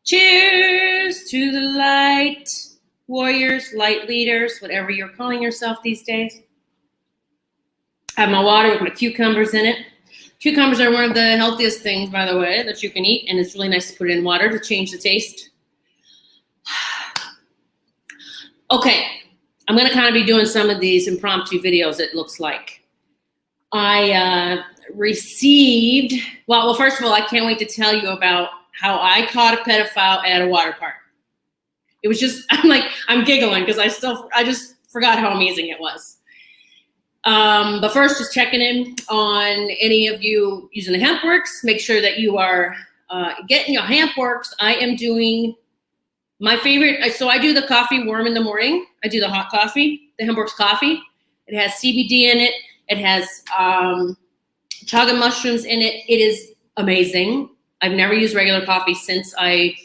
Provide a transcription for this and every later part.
Cheers to the light warriors, light leaders, whatever you're calling yourself these days. I have my water with my cucumbers in it. Cucumbers are one of the healthiest things, by the way, that you can eat, and it's really nice to put it in water to change the taste. Okay, I'm going to kind of be doing some of these impromptu videos, it looks like. I received, well, first of all, I can't wait to tell you about how I caught a pedophile at a water park. It was just, I'm giggling because I just forgot how amazing it was. But first, just checking in on any of you using the HempWorks. Make sure that you are getting your HempWorks. I am doing my favorite. So I do the coffee warm in the morning. I do the hot coffee, the HempWorks coffee. It has CBD in it. It has chaga mushrooms in it. It is amazing. I've never used regular coffee since I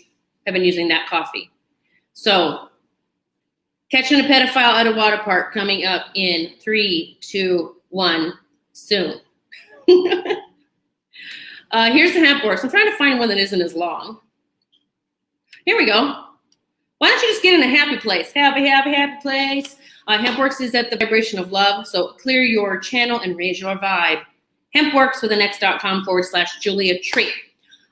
have been using that coffee. So, catching a pedophile at a water park coming up in 3, 2, 1, soon. Here's the HempWorks. I'm trying to find one that isn't as long. Here we go. Why don't you just get in a happy place? Happy, happy, happy place. HempWorks is at the vibration of love, so clear your channel and raise your vibe. HempWorks with an x.com/Julia Treat.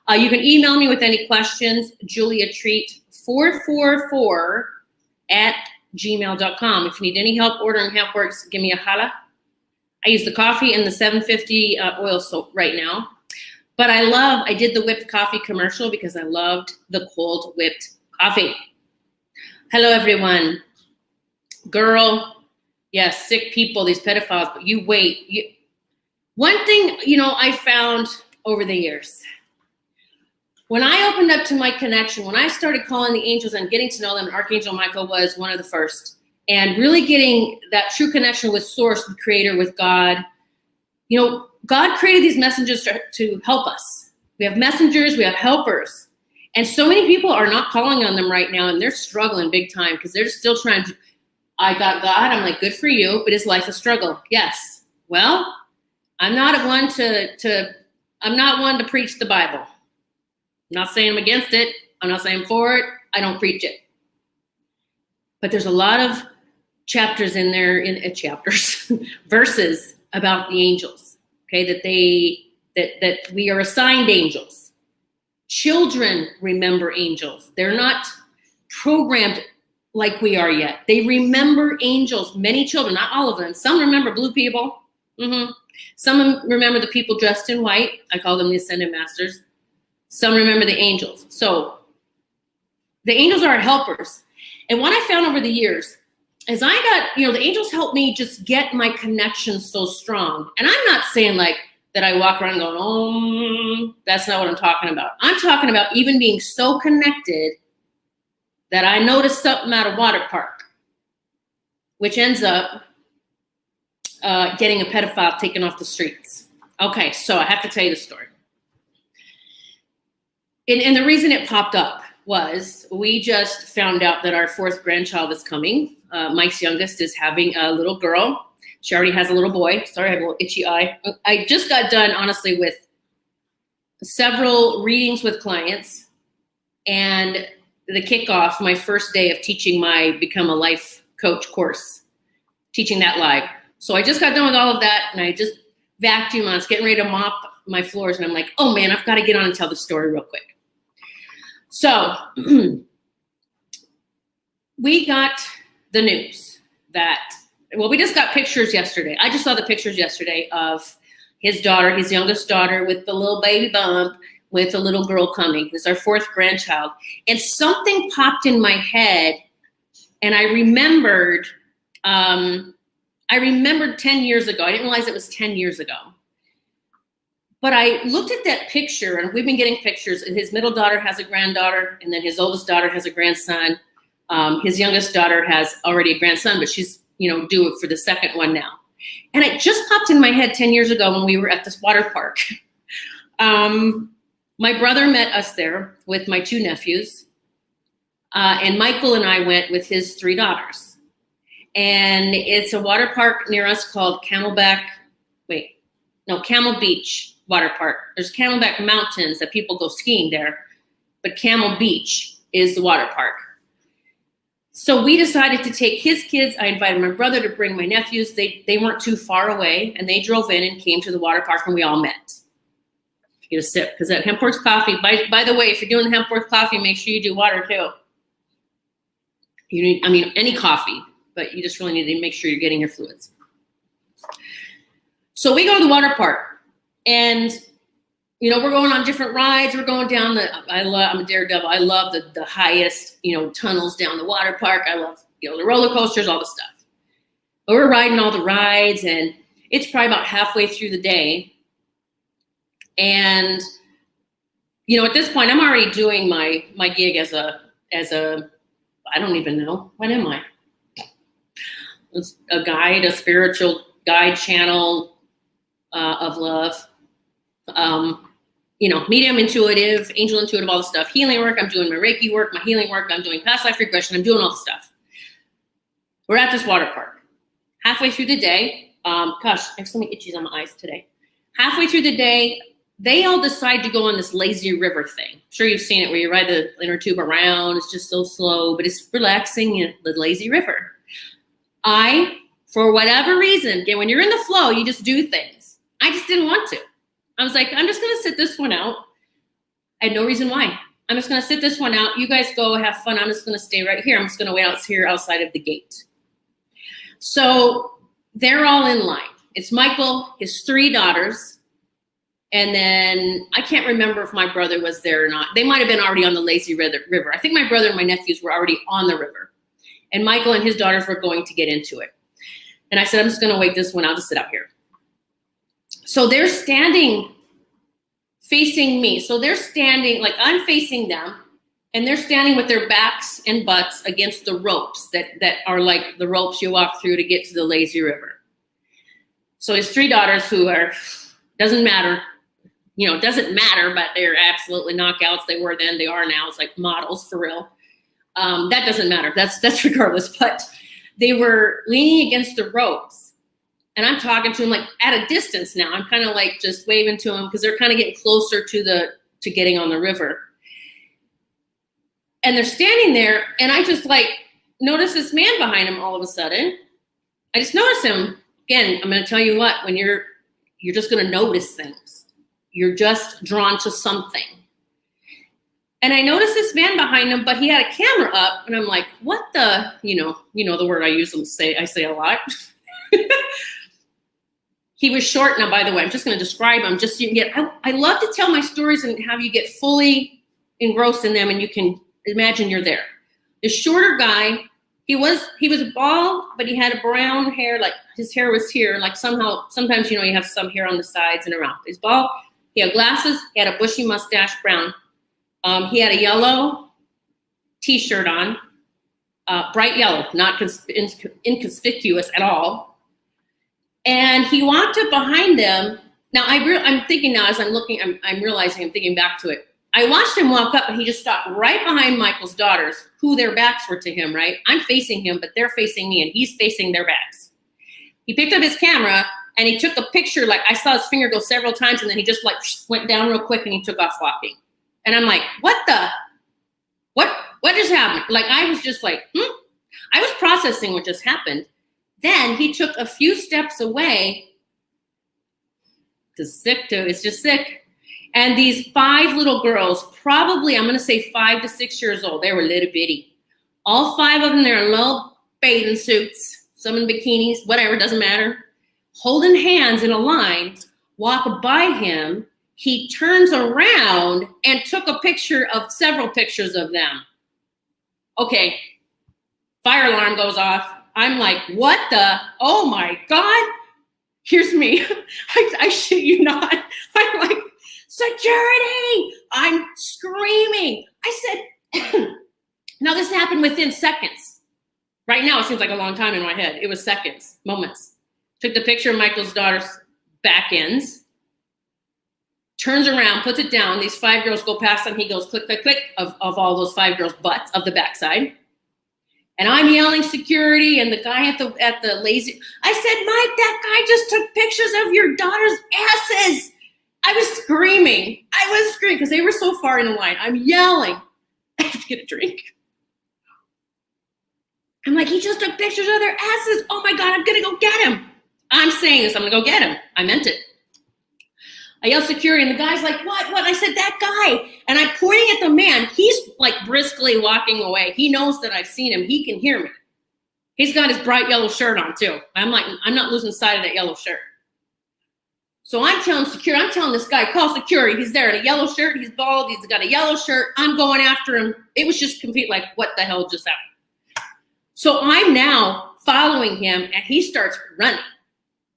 You can email me with any questions, juliatreat444@gmail.com. If you need any help ordering HempWorks, give me a holla. I use the coffee and the 750 oil soap right now. But I did the whipped coffee commercial because I loved the cold whipped coffee. Hello, everyone. Girl, yes, sick people, these pedophiles, but you wait. One thing, I found over the years, when I opened up to my connection, when I started calling the angels and getting to know them, Archangel Michael was one of the first, and really getting that true connection with Source, the Creator, with God. God created these messengers to help us. We have messengers, we have helpers. And so many people are not calling on them right now, and they're struggling big time because they're still trying to, I got God, I'm like, good for you, but is life a struggle? Yes. Well, I'm not one to preach the Bible. I'm not saying I'm against it. I'm not saying for it. I don't preach it. But there's a lot of chapters in there, verses about the angels, okay, that we are assigned angels. Children remember angels. They're not programmed like we are yet. They remember angels. Many children, not all of them. Some remember blue people. Some remember the people dressed in white. I call them the Ascended Masters. Some remember the angels. So the angels are our helpers. And what I found over the years is the angels helped me just get my connection so strong. And I'm not saying like that I walk around going, oh, that's not what I'm talking about. I'm talking about even being so connected that I noticed something at a water park, which ends up getting a pedophile taken off the streets. Okay, so I have to tell you the story. And the reason it popped up was we just found out that our 4th grandchild is coming. Mike's youngest is having a little girl. She already has a little boy. Sorry, I have a little itchy eye. I just got done, honestly, with several readings with clients and the kickoff, my first day of teaching my Become a Life Coach course, teaching that live. So I just got done with all of that, and I just vacuumed. I was getting ready to mop my floors, and I'm like, oh, man, I've got to get on and tell the story real quick. So we got the news that, we just got pictures yesterday. I just saw the pictures yesterday of his daughter, his youngest daughter, with the little baby bump, with a little girl coming. This is our 4th grandchild. And something popped in my head, and I remembered 10 years ago. I didn't realize it was 10 years ago. But I looked at that picture, and we've been getting pictures, and his middle daughter has a granddaughter, and then his oldest daughter has a grandson. His youngest daughter has already a grandson, but she's, due for the second one now. And it just popped in my head 10 years ago when we were at this water park. My brother met us there with my 2 nephews, and Michael and I went with his 3 daughters. And it's a water park near us called Camel Beach Water Park. There's Camelback Mountains that people go skiing there. but Camel Beach is the water park. So we decided to take his kids. I invited my brother to bring my nephews. They weren't too far away, and they drove in and came to the water park, and we all met. Get a sip, because that Hempworth coffee, by the way, if you're doing Hempworth coffee, make sure you do water too. You need, I mean, any coffee, but you just really need to make sure you're getting your fluids. So we go to the water park, and you know, we're going on different rides. We're going down I'm a daredevil. I love the highest, you know, tunnels down the water park. I love, you know, the roller coasters, all the stuff. But we're riding all the rides, and it's probably about halfway through the day. And, you know, at this point, I'm already doing my gig as a, I don't even know, what am I? It's a guide, a spiritual guide channel of love. You know, medium, intuitive, angel intuitive, all the stuff. Healing work, I'm doing my Reiki work, my healing work, I'm doing past life regression, I'm doing all the stuff. We're at this water park. Halfway through the day, gosh, I have so many itchies on my eyes today. Halfway through the day, they all decide to go on this lazy river thing. I'm sure you've seen it, where you ride the inner tube around. It's just so slow, but it's relaxing, you know, the lazy river. For whatever reason, again, when you're in the flow, you just do things. I just didn't want to. I was like, I'm just going to sit this one out. I had no reason why. I'm just going to sit this one out. You guys go have fun. I'm just going to stay right here. I'm just going to wait out here outside of the gate. So they're all in line. It's Michael, his 3 daughters. And then I can't remember if my brother was there or not. They might have been already on the lazy river. I think my brother and my nephews were already on the river. And Michael and his daughters were going to get into it. And I said, I'm just going to wait this one. I'll just sit out here. So they're standing facing me. So they're standing, like I'm facing them, and they're standing with their backs and butts against the ropes that are like the ropes you walk through to get to the lazy river. So his 3 daughters, who are, doesn't matter, you know, doesn't matter, but they're absolutely knockouts. They were then, they are now. It's like models for real. That doesn't matter. That's regardless. But they were leaning against the ropes. And I'm talking to them like at a distance now. I'm kind of like just waving to them because they're kind of getting closer to getting on the river. And they're standing there, and I just like notice this man behind him all of a sudden. I just notice him. Again, I'm going to tell you what, when you're just going to notice things. You're just drawn to something. And I noticed this man behind him, but he had a camera up, and I'm like, what the, you know the word I say a lot. He was short. Now, by the way, I'm just going to describe him just so you can get, I love to tell my stories and have you get fully engrossed in them, and you can imagine you're there. The shorter guy, he was bald, but he had a brown hair, like his hair was here, like sometimes, you know, you have some hair on the sides and around. He's bald, he had glasses, he had a bushy mustache, brown. He had a yellow t-shirt on, bright yellow, not inconspicuous at all. And he walked up behind them. Now I'm thinking now as I'm looking, I'm realizing, I'm thinking back to it. I watched him walk up, and he just stopped right behind Michael's daughters, who their backs were to him, right? I'm facing him, but they're facing me, and he's facing their backs. He picked up his camera, and he took a picture. Like, I saw his finger go several times, and then he just like went down real quick, and he took off walking. And I'm like, what just happened? Like, I was just like, I was processing what just happened. Then he took a few steps away. It's just sick. And these 5 little girls, probably, I'm going to say 5 to 6 years old. They were little bitty. All 5 of them, they're in little bathing suits, some in bikinis, whatever, doesn't matter. Holding hands in a line, walk by him. He turns around and took a picture of several pictures of them. Okay, fire alarm goes off. I'm like, what the, oh my God. Here's me. I shit you not. I'm like, security. I'm screaming. I said, now this happened within seconds. Right now, it seems like a long time in my head. It was seconds, moments. Took the picture of Michael's daughter's back ends, turns around, puts it down. These 5 girls go past him. He goes click, click, click of all those 5 girls' butts of the backside. And I'm yelling security, and the guy at the lazy, I said, Mike, that guy just took pictures of your daughter's asses. I was screaming. I was screaming because they were so far in the line. I'm yelling. I have to get a drink. I'm like, he just took pictures of their asses. Oh my God, I'm going to go get him. I'm saying this, I'm going to go get him. I meant it. I yelled security, and the guy's like, what? I said, that guy. And I'm pointing at the man. He's like briskly walking away. He knows that I've seen him. He can hear me. He's got his bright yellow shirt on too. I'm like, I'm not losing sight of that yellow shirt. So I'm telling security, I'm telling this guy, call security. He's there in a yellow shirt. He's bald. He's got a yellow shirt. I'm going after him. It was just complete, like, what the hell just happened? So I'm now following him, and he starts running.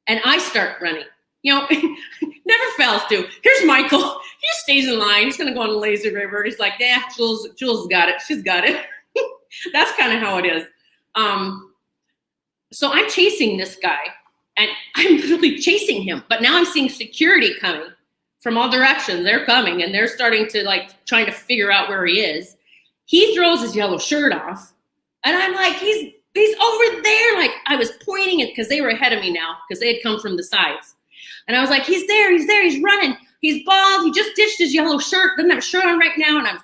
And I start running. You know, never fails to. Here's Michael. He just stays in line. He's going to go on the lazy river. He's like, yeah, Jules got it. She's got it. That's kind of how it is. So I'm chasing this guy, and I'm literally chasing him. But now I'm seeing security coming from all directions. They're coming, and they're starting to, like, trying to figure out where he is. He throws his yellow shirt off, and I'm like, he's over there. Like, I was pointing it because they were ahead of me now because they had come from the sides. And I was like, he's there, he's running. He's bald. He just ditched his yellow shirt. Doesn't have a shirt on right now. And I'm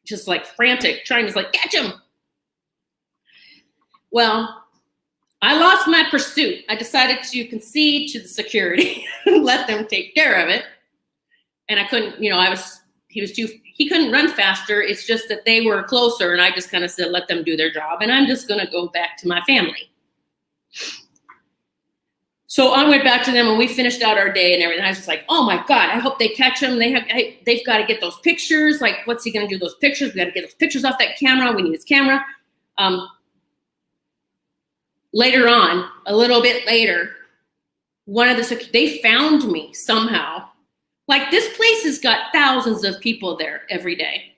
just like frantic, trying to like catch him. Well, I lost my pursuit. I decided to concede to the security and let them take care of it. And I couldn't, you know, he couldn't run faster. It's just that they were closer, and I just kind of said, let them do their job, and I'm just going to go back to my family. So I went back to them, and we finished out our day and everything. I was just like, oh my God, I hope they catch him. They've got to get those pictures. Like, what's he going to do with those pictures? We got to get those pictures off that camera. We need his camera. Later on, a little bit later, they found me somehow. Like, this place has got thousands of people there every day.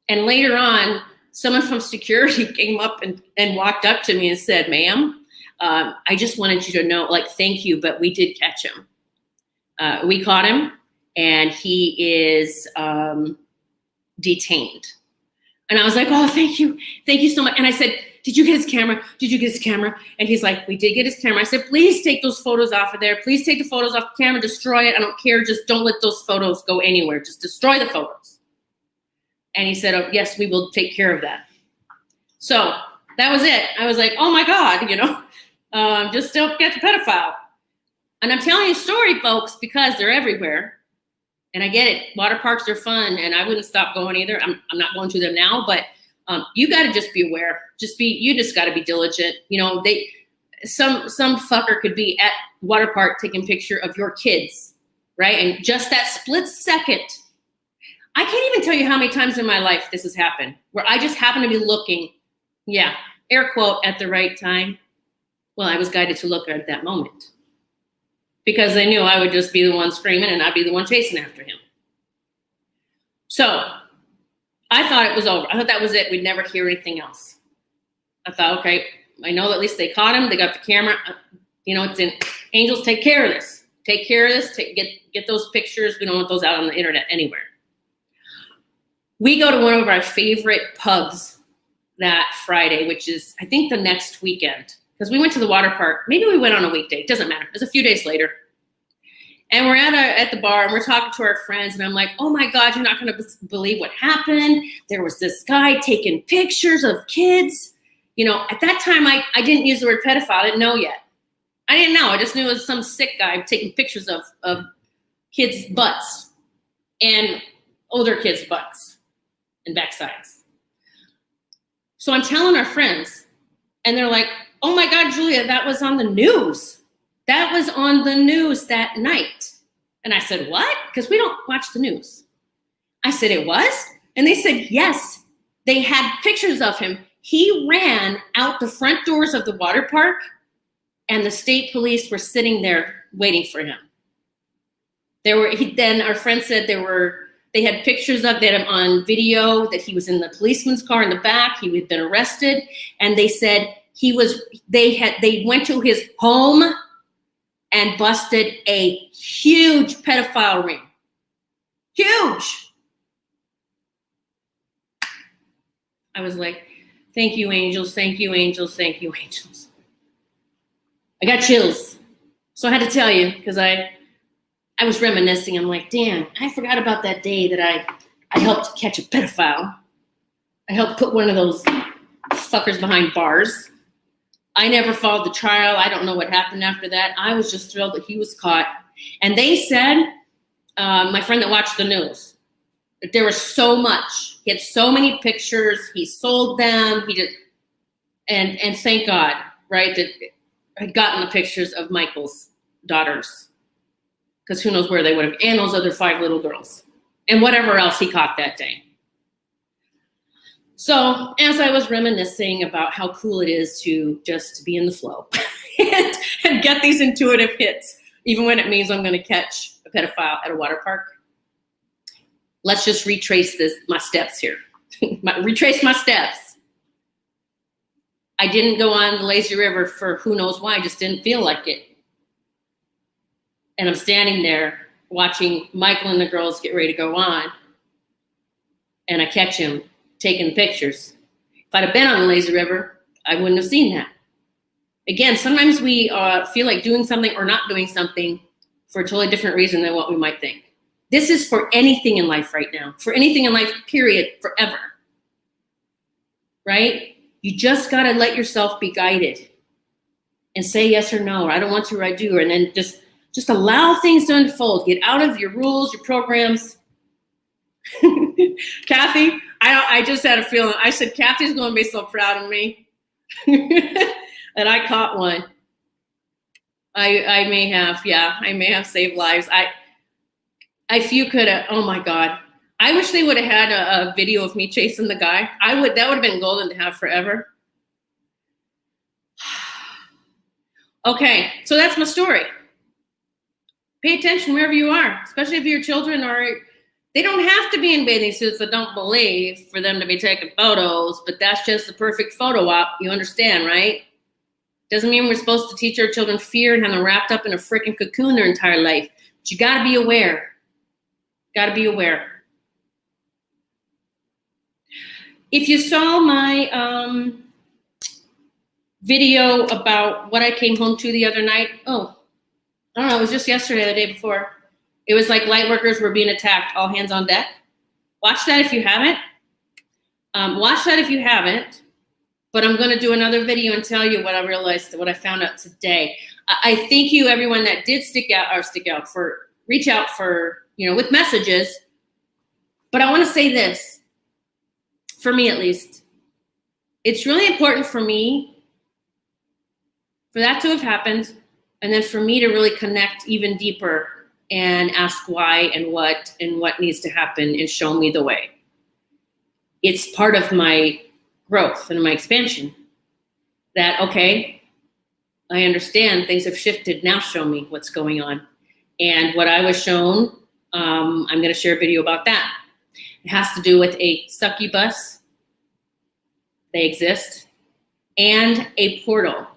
And later on, someone from security came up and walked up to me and said, ma'am, I just wanted you to know, like, thank you, but we did catch him. We caught him, and he is detained. And I was like, oh, thank you so much. And I said, did you get his camera? Did you get his camera? And he's like, we did get his camera. I said, please take those photos off of there. Please take the photos off the camera, destroy it. I don't care. Just don't let those photos go anywhere. Just destroy the photos. And he said, oh, yes, we will take care of that. So that was it. I was like, oh my God, you know, just don't get the pedophile. And I'm telling you a story, folks, because they're everywhere. And I get it. Water parks are fun, and I wouldn't stop going either. I'm not going to them now, but you got to just be aware. You just got to be diligent. You know, some fucker could be at water park taking a picture of your kids, right? And just that split second, I can't even tell you how many times in my life this has happened, where I just happen to be looking, yeah, air quote, at the right time. Well, I was guided to look at that moment because I knew I would just be the one screaming and I'd be the one chasing after him. So I thought it was over. I thought that was it. We'd never hear anything else. I thought, okay, I know that at least they caught him. They got the camera. You know, Angels, take care of this. Take care of this. Get those pictures. We don't want those out on the internet anywhere. We go to one of our favorite pubs that Friday, which is, I think, the next weekend. Because we went to the water park. Maybe we went on a weekday. It doesn't matter. It was a few days later. And we're at the bar, and we're talking to our friends, and I'm like, oh my God, you're not going to believe what happened. There was this guy taking pictures of kids. You know, at that time, I didn't use the word pedophile. I didn't know yet. I didn't know. I just knew it was some sick guy taking pictures of kids' butts and older kids' butts and backsides. So I'm telling our friends, and they're like, oh my God, Julia, that was on the news. That was on the news that night. And I said, what? Because we don't watch the news. I said, it was? And they said, yes. They had pictures of him. He ran out the front doors of the water park, and the state police were sitting there waiting for him. Then our friend said they had pictures of him on video that he was in the policeman's car in the back. He had been arrested. And they said they went to his home and busted a huge pedophile ring. Huge. I was like, thank you, angels. Thank you, angels. Thank you, angels. I got chills. So I had to tell you because I I was reminiscing. I'm like, damn, I forgot about that day that I helped catch a pedophile. I helped put one of those fuckers behind bars. I never followed the trial. I don't know what happened after that. I was just thrilled that he was caught. And they said, my friend that watched the news, that there was so much. He had so many pictures. He sold them. He did, and thank God, right, that I'd gotten the pictures of Michael's daughters, because who knows where they would have, and those other 5 little girls, and whatever else he caught that day. So as I was reminiscing about how cool it is to just be in the flow and get these intuitive hits, even when it means I'm going to catch a pedophile at a water park, let's just retrace my steps here. Retrace my steps. I didn't go on the lazy river for who knows why. I just didn't feel like it. And I'm standing there watching Michael and the girls get ready to go on. And I catch him taking pictures. If I'd have been on the lazy river, I wouldn't have seen that. Again, sometimes we feel like doing something or not doing something for a totally different reason than what we might think. This is for anything in life right now. For anything in life, period, forever. Right? You just got to let yourself be guided and say yes or no, or I don't want to, or I do, and then just allow things to unfold. Get out of your rules, your programs. Kathy, I just had a feeling. I said, Kathy's going to be so proud of me. And I caught one. I may have saved lives. If you could have, oh my God. I wish they would have had a video of me chasing the guy. That would have been golden to have forever. Okay, so that's my story. Pay attention wherever you are, especially if your children are, they don't have to be in bathing suits, I don't believe, for them to be taking photos, but that's just the perfect photo op. You understand, right? Doesn't mean we're supposed to teach our children fear and have them wrapped up in a freaking cocoon their entire life. But you gotta be aware. Gotta be aware. If you saw my video about what I came home to the other night, I don't know, it was just yesterday or the day before. It was like light workers were being attacked, all hands on deck. Watch that if you haven't. But I'm gonna do another video and tell you what I realized, what I found out today. I thank you, everyone that did reach out for, with messages. But I wanna say this, for me at least. It's really important for me, for that to have happened, and then for me to really connect even deeper and ask why and what needs to happen and show me the way. It's part of my growth and my expansion that, okay, I understand things have shifted. Now show me what's going on. And what I was shown, I'm going to share a video about that. It has to do with a succubus. They exist. And a portal.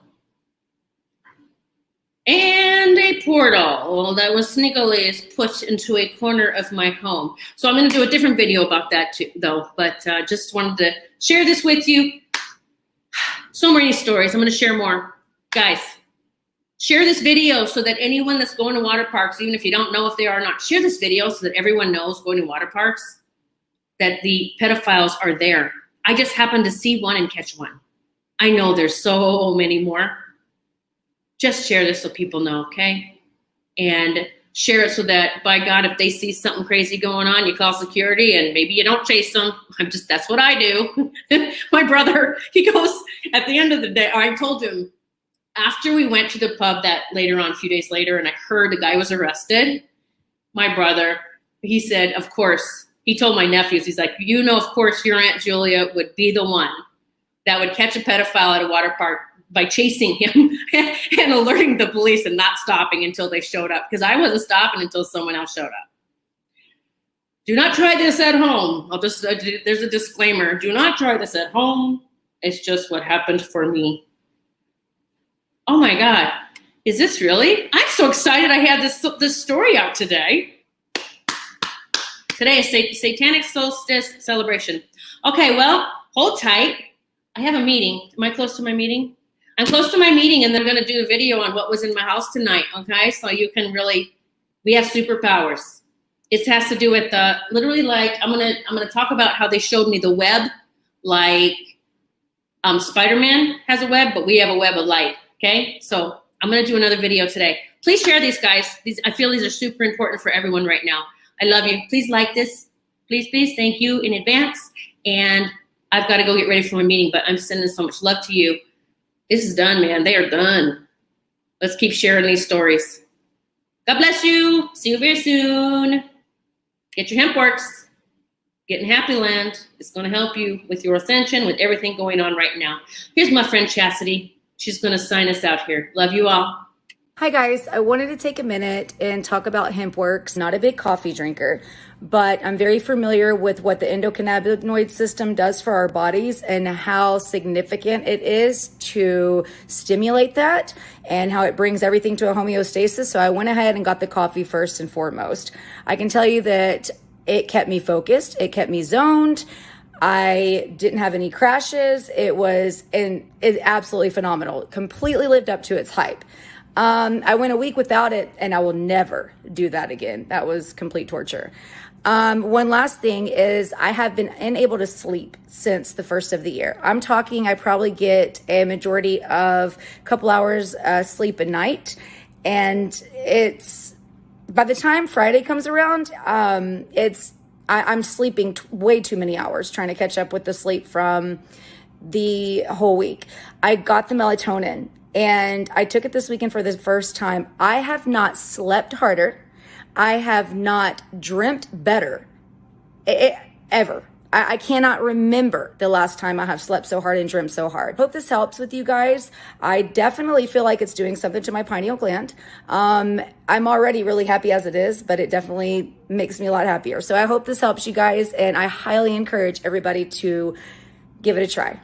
Well, that was sneakily pushed into a corner of my home. So I'm going to do a different video about that too, though. But just wanted to share this with you. So many stories. I'm going to share more. Guys, share this video so that anyone that's going to water parks, even if you don't know if they are or not, share this video so that everyone knows going to water parks that the pedophiles are there. I just happened to see one and catch one. I know there's so many more. Just share this so people know, okay? And share it so that, by God, if they see something crazy going on, you call security and maybe you don't chase them. That's what I do. My brother, he goes, at the end of the day, I told him, after we went to the pub that later on, a few days later, and I heard the guy was arrested, my brother, he said, of course, he told my nephews, he's like, of course, your Aunt Julia would be the one that would catch a pedophile at a water park by chasing him and alerting the police and not stopping until they showed up. Because I wasn't stopping until someone else showed up. Do not try this at home. There's a disclaimer. Do not try this at home. It's just what happened for me. Oh my God. Is this really? I'm so excited I had this story out today. Today is Satanic Solstice Celebration. Okay, well, hold tight. I have a meeting. Am I close to my meeting? I'm close to my meeting, and then I'm going to do a video on what was in my house tonight, okay? So you can really We have superpowers. It has to do with literally like I'm gonna talk about how they showed me the web, like Spider-Man has a web, but we have a web of light. Okay, so I'm gonna do another video today. Please share these, guys. I feel these are super important for everyone right now. I love you. Please like this. Please, please. Thank you in advance. And I've got to go get ready for my meeting, but I'm sending so much love to you. This is done, man. They are done. Let's keep sharing these stories. God bless you. See you very soon. Get your hemp works. Get in Happy Land. It's going to help you with your ascension, with everything going on right now. Here's my friend Chastity. She's going to sign us out here. Love you all. Hi guys, I wanted to take a minute and talk about HempWorks. Not a big coffee drinker, but I'm very familiar with what the endocannabinoid system does for our bodies and how significant it is to stimulate that and how it brings everything to a homeostasis. So I went ahead and got the coffee first and foremost. I can tell you that it kept me focused. It kept me zoned. I didn't have any crashes. It's absolutely phenomenal. Completely lived up to its hype. I went a week without it and I will never do that again. That was complete torture. One last thing is I have been unable to sleep since the first of the year. I'm talking, I probably get a majority of a couple hours sleep a night. And by the time Friday comes around, I'm sleeping way too many hours trying to catch up with the sleep from the whole week. I got the melatonin. And I took it this weekend for the first time. I have not slept harder. I have not dreamt better ever. I cannot remember the last time I have slept so hard and dreamt so hard. Hope this helps with you guys. I definitely feel like it's doing something to my pineal gland. I'm already really happy as it is, but it definitely makes me a lot happier. So I hope this helps you guys, and I highly encourage everybody to give it a try.